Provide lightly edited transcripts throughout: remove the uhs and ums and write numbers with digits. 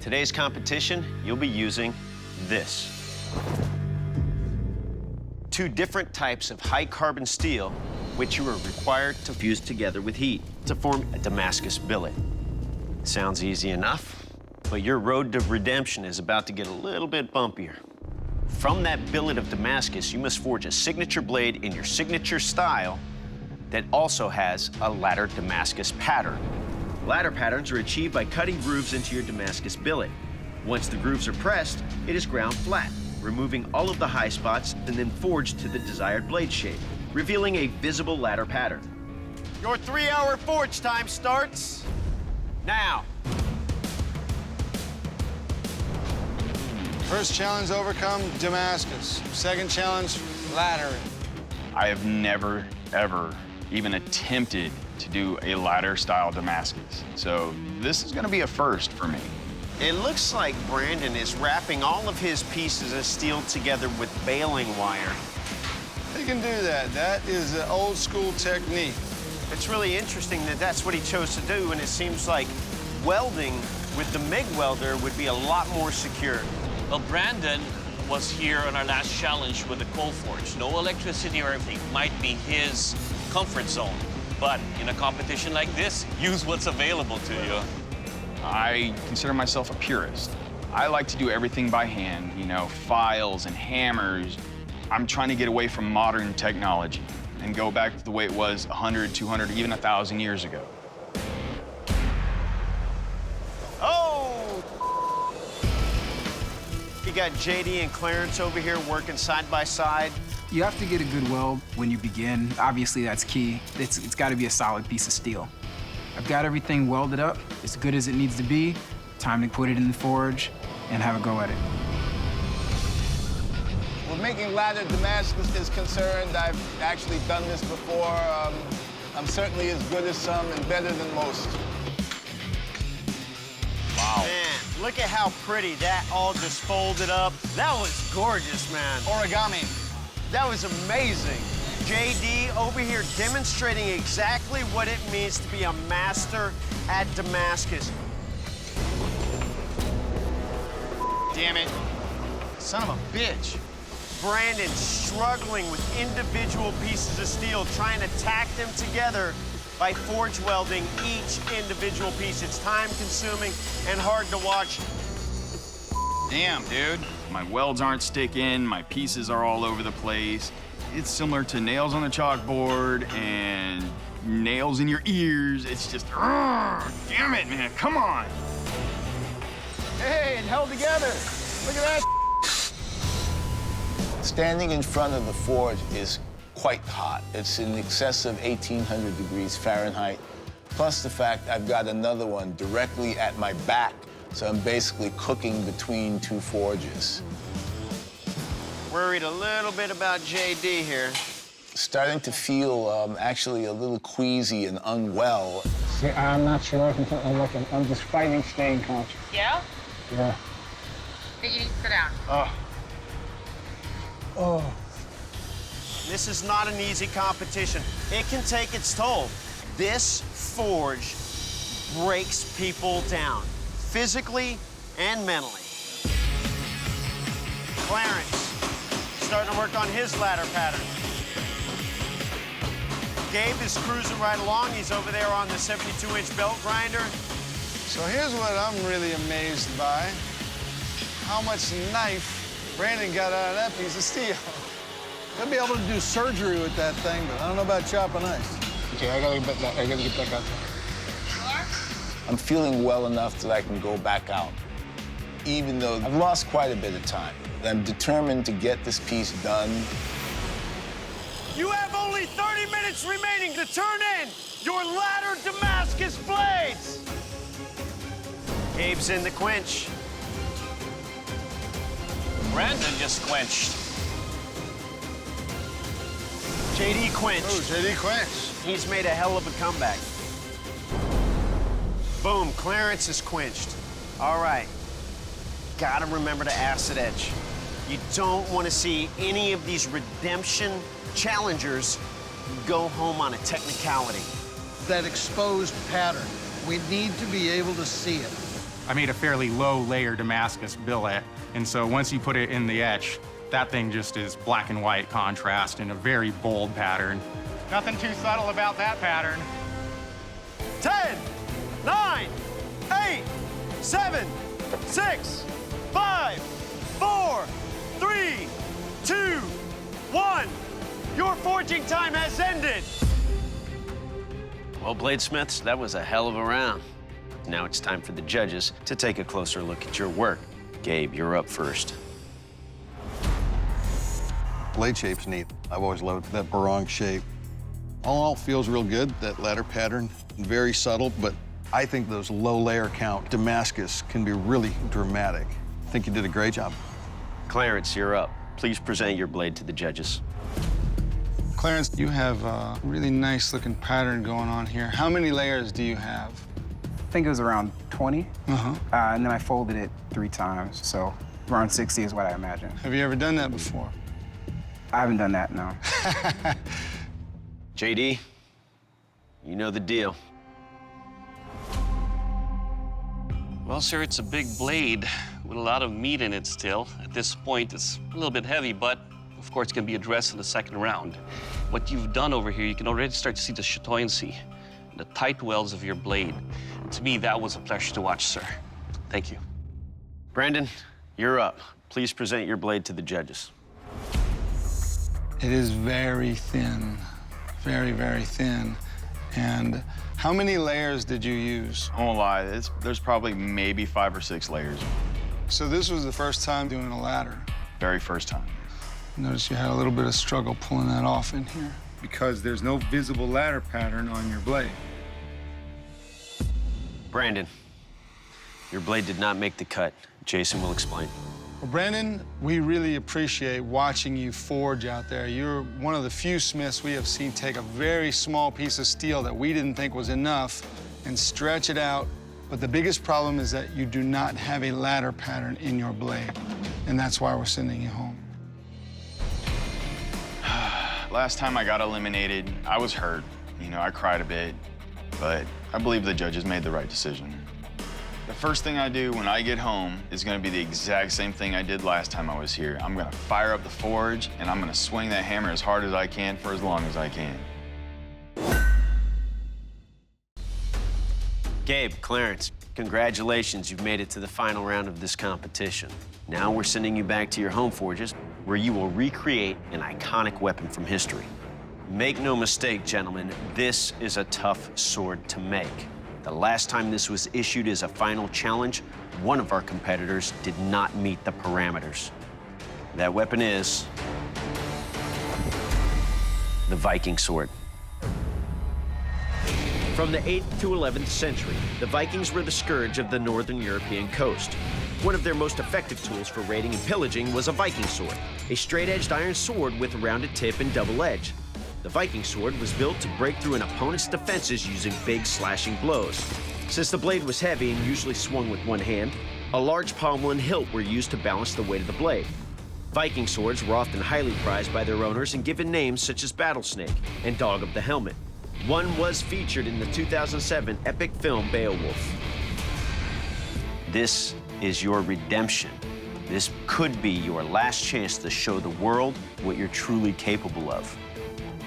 Today's competition, you'll be using this. 2 different types of high-carbon steel, which you are required to fuse together with heat to form a Damascus billet. Sounds easy enough, but your road to redemption is about to get a little bit bumpier. From that billet of Damascus, you must forge a signature blade in your signature style that also has a ladder Damascus pattern. Ladder patterns are achieved by cutting grooves into your Damascus billet. Once the grooves are pressed, it is ground flat, removing all of the high spots and then forged to the desired blade shape, revealing a visible ladder pattern. Your 3-hour forge time starts now. First challenge overcome, Damascus. Second challenge, ladder. I have never, ever even attempted to do a ladder-style Damascus. So this is gonna be a first for me. It looks like Brandon is wrapping all of his pieces of steel together with baling wire. He can do that. That is an old school technique. It's really interesting that that's what he chose to do, and it seems like welding with the MIG welder would be a lot more secure. Well, Brandon was here on our last challenge with the coal forge. No electricity or anything. Might be his comfort zone. But in a competition like this, use what's available to you. I consider myself a purist. I like to do everything by hand, you know, files and hammers. I'm trying to get away from modern technology and go back to the way it was 100, 200, even 1,000 years ago. Oh! You got JD and Clarence over here working side by side. You have to get a good weld when you begin. Obviously, that's key. It's got to be a solid piece of steel. I've got everything welded up, as good as it needs to be. Time to put it in the forge and have a go at it. With making ladder Damascus is concerned, I've actually done this before. I'm certainly as good as some and better than most. Wow. Man, look at how pretty that all just folded up. That was gorgeous, man. Origami. That was amazing. JD over here demonstrating exactly what it means to be a master at Damascus. Damn it. Son of a bitch. Brandon struggling with individual pieces of steel, trying to tack them together by forge welding each individual piece. It's time-consuming and hard to watch. Damn, dude. My welds aren't sticking, my pieces are all over the place. It's similar to nails on the chalkboard and nails in your ears. It's just, damn it, man, come on. Hey, it held together. Look at that. Standing in front of the forge is quite hot. It's in excess of 1,800 degrees Fahrenheit, plus the fact I've got another one directly at my back, so I'm basically cooking between 2 forges. Worried a little bit about JD here. Starting to feel actually a little queasy and unwell. See, I'm not sure. I'm just fighting staying conscious. Yeah? Yeah. Then you need to sit down. Oh. This is not an easy competition. It can take its toll. This forge breaks people down, physically and mentally. Clarence, starting to work on his ladder pattern. Gabe is cruising right along. He's over there on the 72-inch belt grinder. So here's what I'm really amazed by. How much knife Brandon got out of that piece of steel. He'll be able to do surgery with that thing, but I don't know about chopping ice. Okay, I gotta get back out there. I'm feeling well enough that I can go back out, even though I've lost quite a bit of time. I'm determined to get this piece done. You have only 30 minutes remaining to turn in your ladder Damascus blades. Gabe's in the quench. Brandon just quenched. JD quenched. Oh, JD quenched. He's made a hell of a comeback. Boom, Clarence is quenched. All right, gotta remember to acid edge. You don't want to see any of these redemption challengers go home on a technicality. That exposed pattern, we need to be able to see it. I made a fairly low layer Damascus billet, and so once you put it in the etch, that thing just is black and white contrast in a very bold pattern. Nothing too subtle about that pattern. 10, 9, 8, 7, 6, 5, 4, 3, 2, 1. Your forging time has ended. Well, Bladesmiths, that was a hell of a round. Now it's time for the judges to take a closer look at your work. Gabe, you're up first. Blade shape's neat. I've always loved that barong shape. All in all, feels real good, that ladder pattern. Very subtle, but I think those low layer count Damascus can be really dramatic. I think you did a great job. Clarence, you're up. Please present your blade to the judges. Clarence, you have a really nice looking pattern going on here. How many layers do you have? I think it was around 20. And then I folded it 3 times, so around 60 is what I imagine. Have you ever done that before? I haven't done that, no. JD, you know the deal. Well, sir, it's a big blade with a lot of meat in it still. At this point, it's a little bit heavy, but of course, it can be addressed in the second round. What you've done over here, you can already start to see the chatoyancy, the tight welds of your blade. And to me, that was a pleasure to watch, sir. Thank you. Brandon, you're up. Please present your blade to the judges. It is very thin, very, very thin. And how many layers did you use? I won't lie, there's probably maybe 5 or 6 layers. So this was the first time doing a ladder. Very first time. Notice you had a little bit of struggle pulling that off in here because there's no visible ladder pattern on your blade. Brandon, your blade did not make the cut. Jason will explain. Well, Brandon, we really appreciate watching you forge out there. You're one of the few smiths we have seen take a very small piece of steel that we didn't think was enough and stretch it out. But the biggest problem is that you do not have a ladder pattern in your blade, and that's why we're sending you home. Last time I got eliminated, I was hurt. You know, I cried a bit, but I believe the judges made the right decision. The first thing I do when I get home is gonna be the exact same thing I did last time I was here. I'm gonna fire up the forge, and I'm gonna swing that hammer as hard as I can for as long as I can. Gabe, Clarence, congratulations. You've made it to the final round of this competition. Now we're sending you back to your home forges, where you will recreate an iconic weapon from history. Make no mistake, gentlemen, this is a tough sword to make. The last time this was issued as a final challenge, one of our competitors did not meet the parameters. That weapon is the Viking sword. From the 8th to 11th century, the Vikings were the scourge of the northern European coast. One of their most effective tools for raiding and pillaging was a Viking sword, a straight-edged iron sword with a rounded tip and double edge. The Viking sword was built to break through an opponent's defenses using big slashing blows. Since the blade was heavy and usually swung with one hand, a large pommel and hilt were used to balance the weight of the blade. Viking swords were often highly prized by their owners and given names such as Battlesnake and Dog of the Helmet. One was featured in the 2007 epic film Beowulf. This is your redemption. This could be your last chance to show the world what you're truly capable of.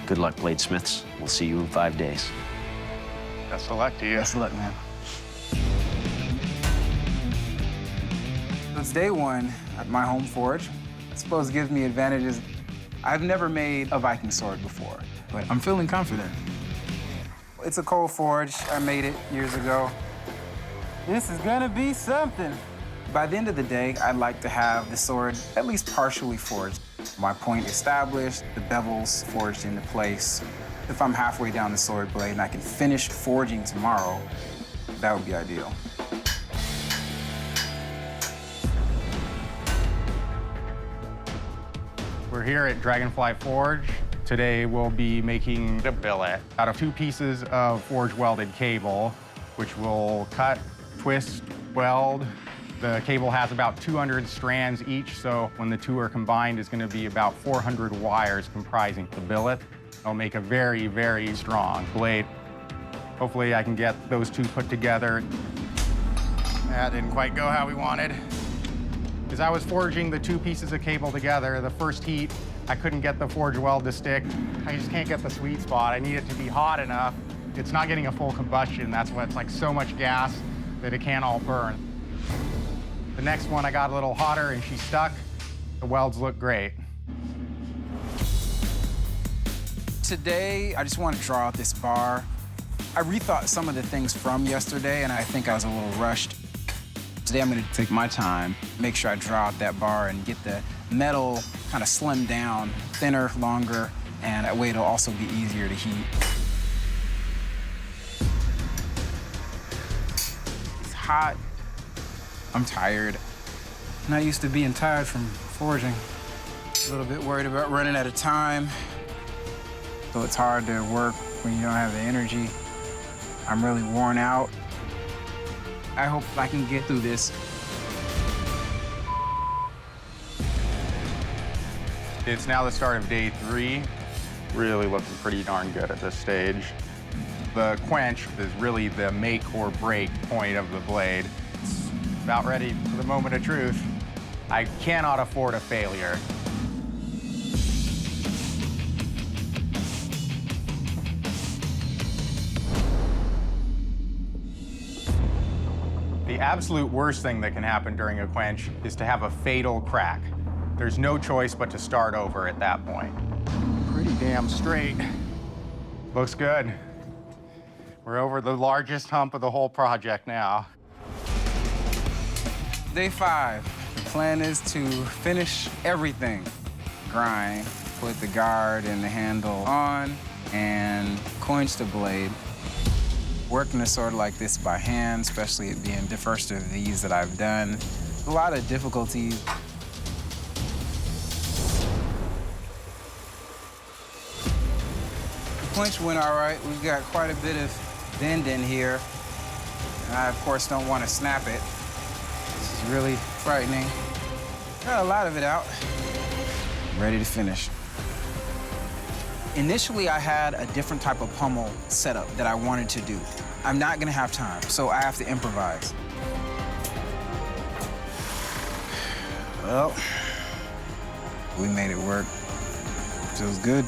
Good luck, Bladesmiths. We'll see you in 5 days. Best of luck to you. Best of luck, man. It's day one at my home forge. I suppose it gives me advantages. I've never made a Viking sword before, but I'm feeling confident. It's a coal forge. I made it years ago. This is gonna be something. By the end of the day, I'd like to have the sword at least partially forged. My point established, the bevels forged into place. If I'm halfway down the sword blade and I can finish forging tomorrow, that would be ideal. We're here at Dragonfly Forge. Today we'll be making the billet out of 2 pieces of forge welded cable, which will cut, twist, weld. The cable has about 200 strands each, so when the 2 are combined, it's gonna be about 400 wires comprising the billet. It'll make a very, very strong blade. Hopefully I can get those 2 put together. That didn't quite go how we wanted. As I was forging the two pieces of cable together, the first heat, I couldn't get the forge weld to stick. I just can't get the sweet spot. I need it to be hot enough. It's not getting a full combustion. That's why it's like so much gas that it can't all burn. The next one I got a little hotter and she stuck. The welds look great. Today, I just want to draw out this bar. I rethought some of the things from yesterday, and I think I was a little rushed. Today, I'm going to take my time, make sure I draw out that bar and get the metal kind of slimmed down, thinner, longer, and that way it'll also be easier to heat. It's hot. I'm tired. I'm not used to being tired from forging. A little bit worried about running out of time. So it's hard to work when you don't have the energy. I'm really worn out. I hope I can get through this. It's now the start of day 3. Really looking pretty darn good at this stage. The quench is really the make or break point of the blade. It's about ready for the moment of truth. I cannot afford a failure. The absolute worst thing that can happen during a quench is to have a fatal crack. There's no choice but to start over at that point. Pretty damn straight. Looks good. We're over the largest hump of the whole project now. Day 5. The plan is to finish everything. Grind, put the guard and the handle on, and quench the blade. Working a sword like this by hand, especially it being the first of these that I've done, a lot of difficulty. The quench went all right. We've got quite a bit of bend in here. And I, of course, don't want to snap it. This is really frightening. Got a lot of it out. I'm ready to finish. Initially, I had a different type of pummel setup that I wanted to do. I'm not gonna have time, so I have to improvise. Well, we made it work. Feels good.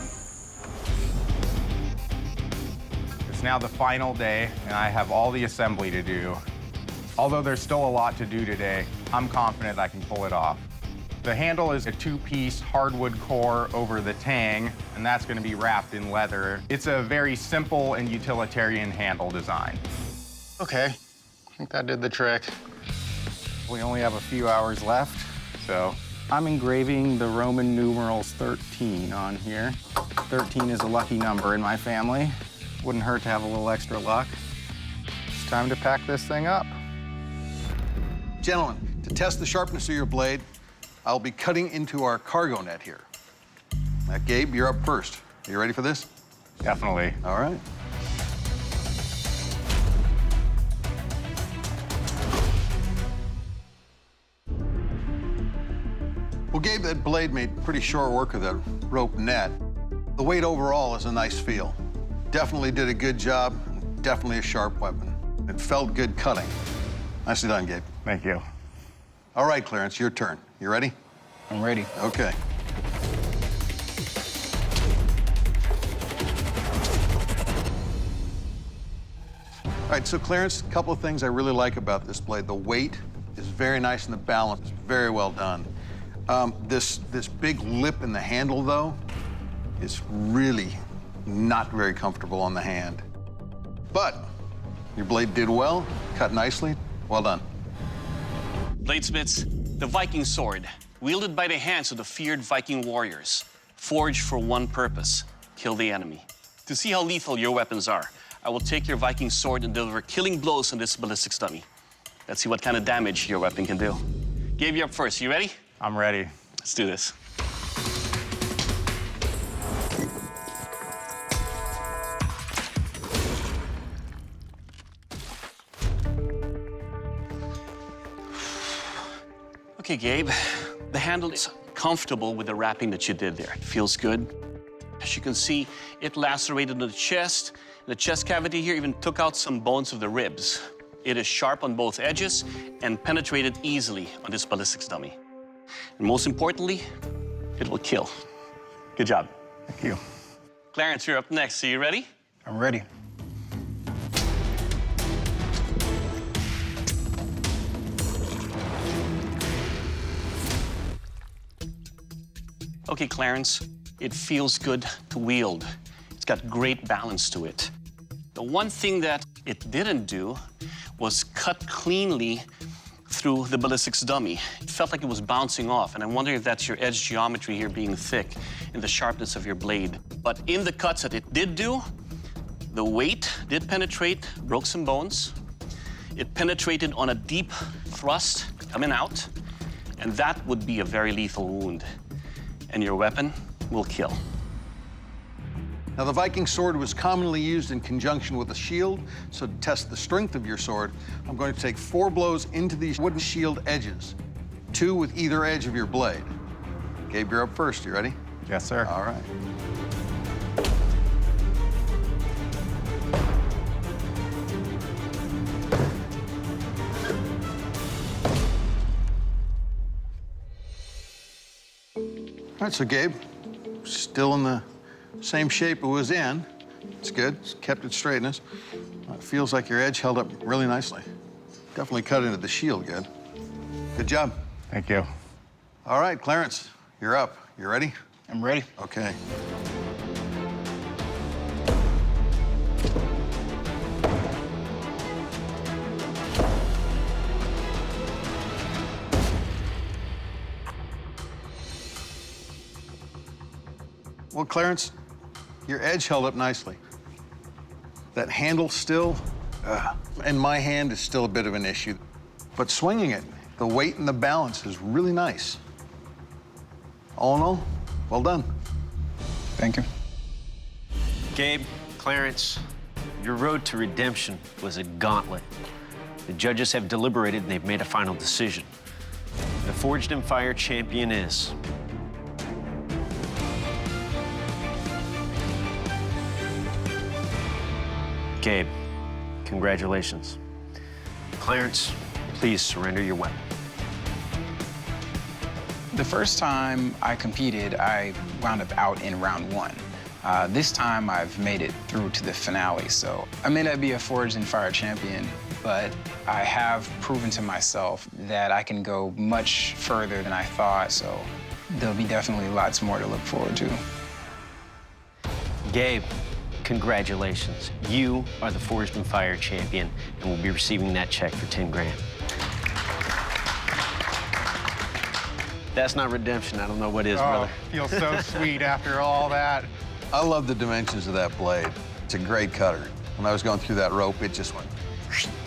It's now the final day, and I have all the assembly to do. Although there's still a lot to do today, I'm confident I can pull it off. The handle is a 2-piece hardwood core over the tang, and that's going to be wrapped in leather. It's a very simple and utilitarian handle design. Okay, I think that did the trick. We only have a few hours left, so I'm engraving the Roman numerals 13 on here. 13 is a lucky number in my family. Wouldn't hurt to have a little extra luck. It's time to pack this thing up. Gentlemen, to test the sharpness of your blade, I'll be cutting into our cargo net here. Now, Gabe, you're up first. Are you ready for this? Definitely. All right. Well, Gabe, that blade made pretty short work of that rope net. The weight overall is a nice feel. Definitely did a good job, definitely a sharp weapon. It felt good cutting. Nicely done, Gabe. Thank you. All right, Clarence, your turn. You ready? I'm ready. Okay. All right, so Clarence, a couple of things I really like about this blade. The weight is very nice and the balance is very well done. This big lip in the handle, though, is really not very comfortable on the hand. But your blade did well, cut nicely. Well done. Bladesmiths, the Viking sword, wielded by the hands of the feared Viking warriors, forged for one purpose: kill the enemy. To see how lethal your weapons are, I will take your Viking sword and deliver killing blows on this ballistics dummy. Let's see what kind of damage your weapon can do. Gabe, you're up first. You ready? I'm ready. Let's do this. Okay, Gabe, the handle is comfortable with the wrapping that you did there. It feels good. As you can see, it lacerated the chest. The chest cavity here even took out some bones of the ribs. It is sharp on both edges and penetrated easily on this ballistics dummy. And most importantly, it will kill. Good job. Thank you. Clarence, you're up next. Are you ready? I'm ready. Okay, Clarence, it feels good to wield. It's got great balance to it. The one thing that it didn't do was cut cleanly through the ballistics dummy. It felt like it was bouncing off, and I'm wondering if that's your edge geometry here being thick and the sharpness of your blade. But in the cuts that it did do, the weight did penetrate, broke some bones. It penetrated on a deep thrust coming out, and that would be a very lethal wound. And your weapon will kill. Now, the Viking sword was commonly used in conjunction with a shield, so to test the strength of your sword, I'm going to take 4 blows into these wooden shield edges, 2 with either edge of your blade. Gabe, you're up first. You ready? Yes, sir. All right. All right, so Gabe, still in the same shape it was in. It's good, it's kept its straightness. It feels like your edge held up really nicely. Definitely cut into the shield good. Good job. Thank you. All right, Clarence, you're up. You ready? I'm ready. Okay. Well, Clarence, your edge held up nicely. That handle still, in my hand, is still a bit of an issue. But swinging it, the weight and the balance is really nice. All in all, well done. Thank you. Gabe, Clarence, your road to redemption was a gauntlet. The judges have deliberated and they've made a final decision. The Forged in Fire champion is... Gabe, congratulations. Clarence, please surrender your weapon. The first time I competed, I wound up out in round 1. This time, I've made it through to the finale, so I may not be a Forged in Fire champion, but I have proven to myself that I can go much further than I thought, so there'll be definitely lots more to look forward to. Gabe, congratulations. You are the Forged in Fire champion and will be receiving that check for 10 grand. That's not redemption. I don't know what is, brother. Feels so sweet after all that. I love the dimensions of that blade. It's a great cutter. When I was going through that rope, it just went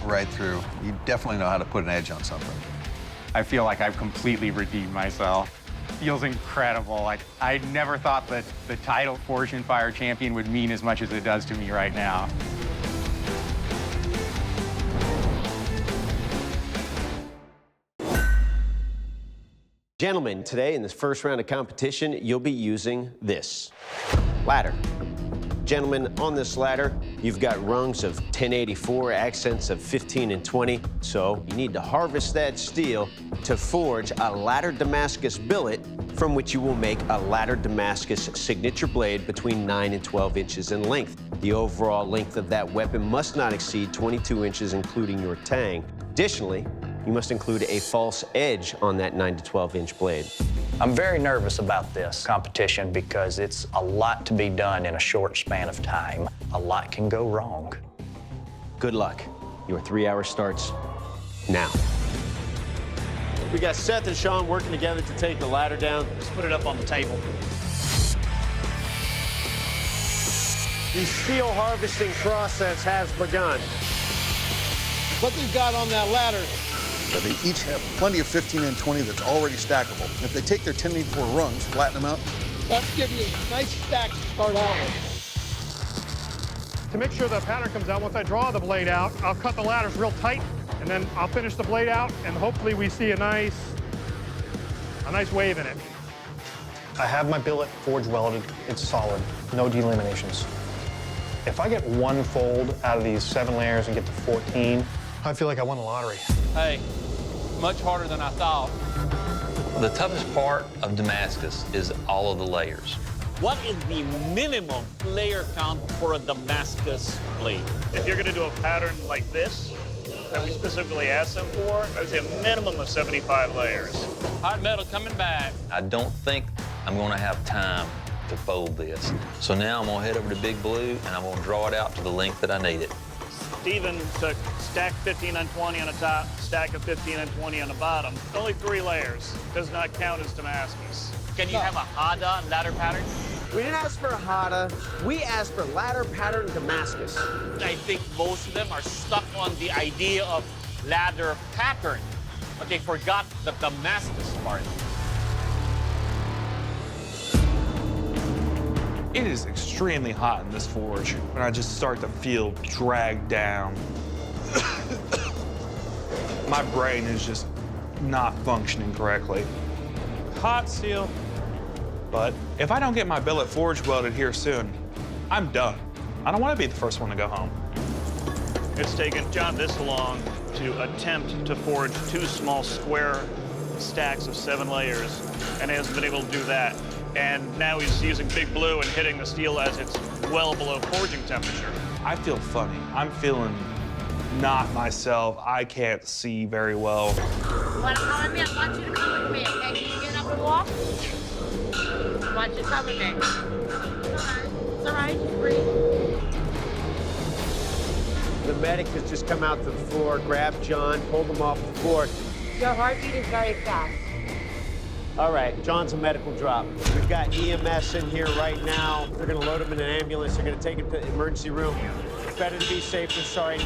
right through. You definitely know how to put an edge on something. I feel like I've completely redeemed myself. Feels incredible. Like, I never thought that the title Forged in Fire champion would mean as much as it does to me right now. Gentlemen, today in this first round of competition, you'll be using this ladder. Gentlemen, on this ladder, you've got rungs of 1084, accents of 15 and 20. So you need to harvest that steel to forge a ladder Damascus billet from which you will make a ladder Damascus signature blade between 9 and 12 inches in length. The overall length of that weapon must not exceed 22 inches, including your tang. Additionally, you must include a false edge on that 9 to 12 inch blade. I'm very nervous about this competition because it's a lot to be done in a short span of time. A lot can go wrong. Good luck. Your 3 hour starts now. We got Seth and Sean working together to take the ladder down. Let's put it up on the table. The steel harvesting process has begun. What they've got on that ladder, they each have plenty of 15 and 20 that's already stackable. If they take their 1084 rungs, flatten them out, that'll give you a nice stack to start out with. To make sure the pattern comes out, once I draw the blade out, I'll cut the ladders real tight, and then I'll finish the blade out, and hopefully we see a nice wave in it. I have my billet forge welded. It's solid, no delaminations. If I get one fold out of these 7 layers and get to 14, I feel like I won the lottery. Hey, much harder than I thought. The toughest part of Damascus is all of the layers. What is the minimum layer count for a Damascus blade? If you're gonna do a pattern like this, that we specifically asked them for, I would say a minimum of 75 layers. Hot metal coming back. I don't think I'm gonna have time to fold this. So now I'm gonna head over to Big Blue and I'm gonna draw it out to the length that I need it. Steven took stack 15 on 20 on the top, stack of 15 on 20 on the bottom. Only 3 layers. Does not count as Damascus. Can you have a Hada ladder pattern? We didn't ask for a Hada. We asked for ladder pattern Damascus. I think most of them are stuck on the idea of ladder pattern, but they forgot the Damascus part. It is extremely hot in this forge, and I just start to feel dragged down. My brain is just not functioning correctly. Hot steel. But if I don't get my billet forge welded here soon, I'm done. I don't want to be the first one to go home. It's taken John this long to attempt to forge 2 small square stacks of 7 layers, and he hasn't been able to do that. And now he's using Big Blue and hitting the steel as it's well below forging temperature. I feel funny. I'm feeling not myself. I can't see very well. I want you to come with me, okay? Can you get up and walk? I want you to come with me. It's all right, just breathe. The medic has just come out to the floor, grabbed John, pulled him off the floor. Your heartbeat is very fast. All right, John's a medical drop. We've got EMS in here right now. They're gonna load him in an ambulance. They're gonna take him to the emergency room. Better to be safe than sorry.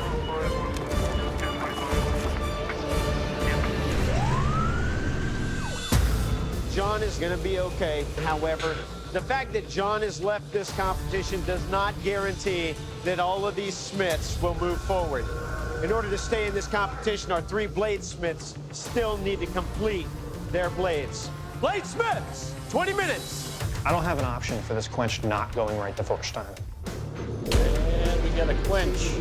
John is gonna be okay. However, the fact that John has left this competition does not guarantee that all of these smiths will move forward. In order to stay in this competition, our 3 bladesmiths still need to complete their blades. Bladesmiths, 20 minutes. I don't have an option for this quench not going right the first time. And we get a quench.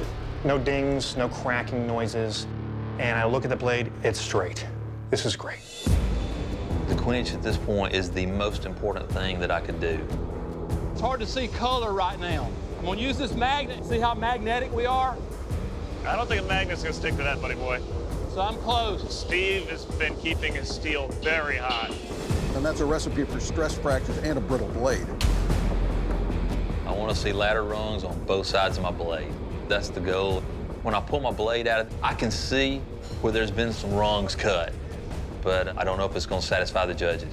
No dings, no cracking noises, and I look at the blade, it's straight. This is great. The quench at this point is the most important thing that I could do. It's hard to see color right now. I'm gonna use this magnet, see how magnetic we are? I don't think a magnet's gonna stick to that, buddy boy. So I'm close. Steve has been keeping his steel very hot. And that's a recipe for stress fractures and a brittle blade. I want to see ladder rungs on both sides of my blade. That's the goal. When I pull my blade out, I can see where there's been some rungs cut, but I don't know if it's going to satisfy the judges.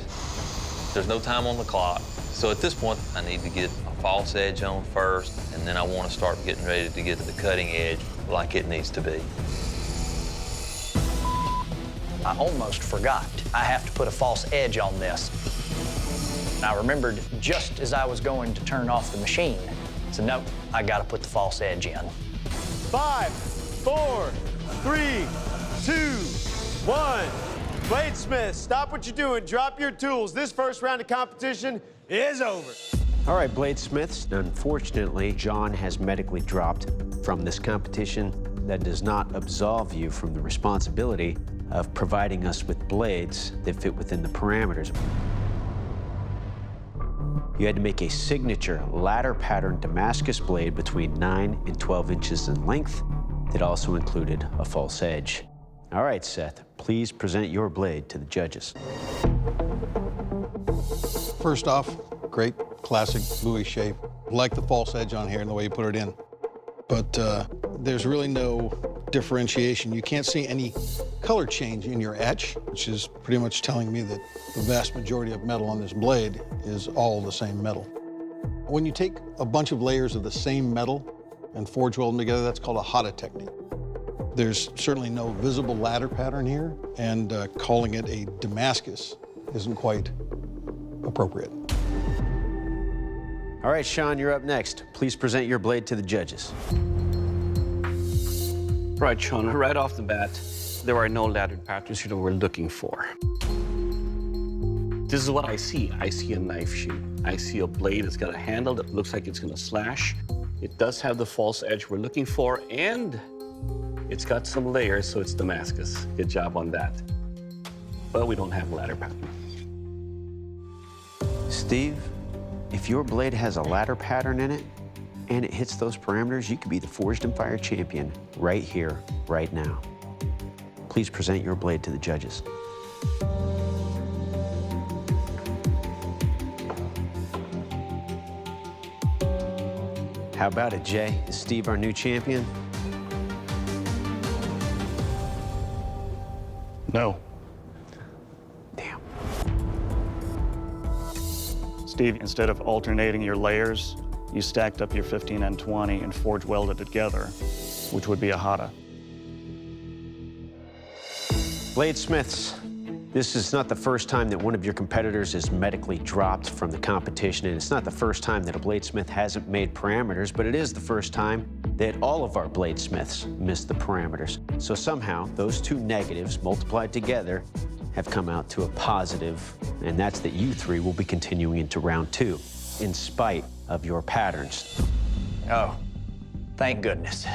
There's no time on the clock. So at this point, I need to get a false edge on first, and then I want to start getting ready to get to the cutting edge like it needs to be. I almost forgot. I have to put a false edge on this. I remembered just as I was going to turn off the machine. So no, I gotta put the false edge in. 5, 4, 3, 2, 1. Bladesmiths, stop what you're doing. Drop your tools. This first round of competition is over. All right, Bladesmiths. Unfortunately, John has medically dropped from this competition. That does not absolve you from the responsibility of providing us with blades that fit within the parameters. You had to make a signature ladder pattern Damascus blade between 9 and 12 inches in length that also included a false edge. All right, Seth, please present your blade to the judges. First off, great classic buoy shape. Like the false edge on here and the way you put it in. But there's really no differentiation. You can't see any color change in your etch, which is pretty much telling me that the vast majority of metal on this blade is all the same metal. When you take a bunch of layers of the same metal and forge weld them together, that's called a Hada technique. There's certainly no visible ladder pattern here, and calling it a Damascus isn't quite appropriate. All right, Sean, you're up next. Please present your blade to the judges. Right, Sean, right off the bat, there are no laddered patterns we're looking for. This is what I see. I see a knife sheet. I see a blade that's got a handle that looks like it's gonna slash. It does have the false edge we're looking for, and It's got some layers, so it's Damascus. Good job on that. But we don't have ladder pattern. Steve, if your blade has a ladder pattern in it and it hits those parameters, you could be the Forged in Fire champion right here, right now. Please present your blade to the judges. How about it, Jay? Is Steve our new champion? No. Damn. Steve, instead of alternating your layers, you stacked up your 15 and 20 and forge welded it together, which would be a hata. Bladesmiths, this is not the first time that one of your competitors is medically dropped from the competition, and it's not the first time that a bladesmith hasn't made parameters, but it is the first time that all of our bladesmiths missed the parameters. So somehow, those two negatives multiplied together have come out to a positive, and that's that you three will be continuing into round 2, in spite of your patterns. Oh, thank goodness.